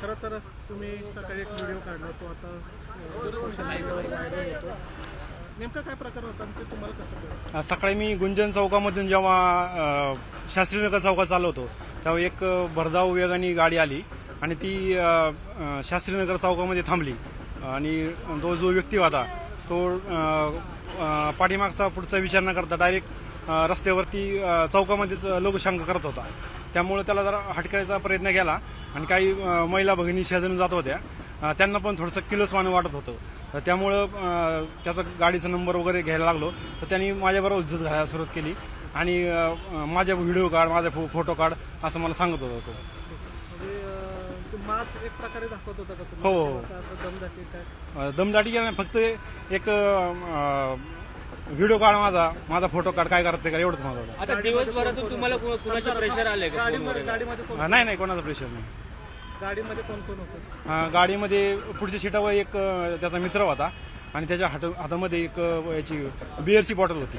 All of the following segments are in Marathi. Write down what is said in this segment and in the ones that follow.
खरं तर तुम्ही सकाळी एक व्हिडिओ काढला तो आता सोशल मीडियावर व्हायरल होतो. नेमका काय प्रकार होता आणि ते तुम्हाला कसं कळलं? सकाळी मी गुंजन चौकामधून जेव्हा शास्त्रीनगर चौकात चाललो होतो तेव्हा एक भरधाव वेगाने गाडी आली आणि ती शास्त्रीनगर चौकामध्ये थांबली आणि तो जो व्यक्ती होता तो पाठीमागचा पुढचा विचार न करता डायरेक्ट रस्त्यावरती चौकामध्येच लोकशंका करत होता. त्यामुळे त्याला जरा हटकायचा प्रयत्न केला आणि काही महिला भगिनी शेजारून जात होत्या त्यांना पण थोडंसं किलसवाणं वाटत होतं. तर त्यामुळं त्याचा गाडीचा नंबर वगैरे घ्यायला लागलो तर त्यांनी माझ्याबरोबर इज्जत घालायला सुरुवात केली आणि माझ्या व्हिडिओ काढ, माझा फोटो काढ असं मला सांगत होता तो. म्हणजे माच एक प्रकारे दाखवत होता का तुम्ही? हो. दमदाटी काय? दमदाटी केला नाही, फक्त एक व्हिडिओ काढ, माझा फोटो काढ, काय करते का एवढंच माझं होतं. आता दिवसभरातून तुम्हाला कुणाचं प्रेशर आलंय का गाडीमध्ये कोण नाही कोणाचा प्रेशर नाही. गाडीमध्ये कोण कोण होतं? गाडीमध्ये पुढच्या सीटावर एक त्याचा मित्र होता आणि त्याच्या हातामध्ये एक याची बिअरची बॉटल होती.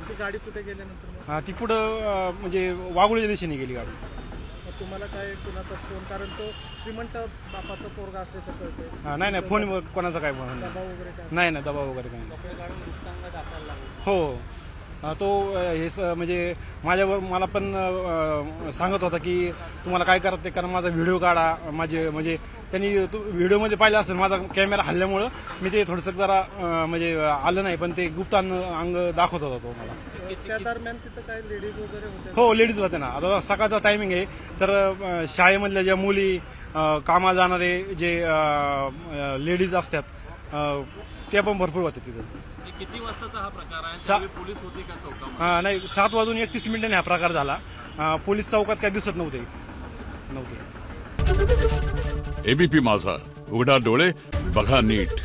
ती गाडी कुठे गेल्यानंतर मग ती पुढं म्हणजे वाघोलीच्या दिशेने गेली गाडी. तुम्हाला काय कुणाचा फोन, कारण तो श्रीमंत बापाचा पोरगा असल्याचं कळतंय. नाही फोन कोणाचा काय फोन दबाव वगैरे काय? नाही दबाव वगैरे काही हो. तो म्हणजे माझ्यावर मला पण सांगत होता की तुम्हाला काय करत ते, कारण माझा व्हिडिओ काढा. माझे म्हणजे त्यांनी व्हिडिओमध्ये पाहिलं असेल माझा कॅमेरा हल्ल्यामुळं मी ते थोडंसं जरा म्हणजे आलं नाही, पण ते गुप्त अंग दाखवत होता तो मला. त्या दरम्यान तिथं काय लेडीज वगैरे होत्या? हो, लेडीज होते ना. आता सकाळचा टायमिंग आहे तर शाळेमधल्या ज्या मुली, कामाला जाणारे जे लेडीज असतात त्या पण भरपूर होते तिथं. किती वाजताचा हा प्रकार आहे? पोलीस होते का चौकामध्ये? नाही, 7:31 हा प्रकार झाला. पोलीस चौकात काय दिसत नव्हते. एबीपी माझा, उघडा डोळे बघा नीट.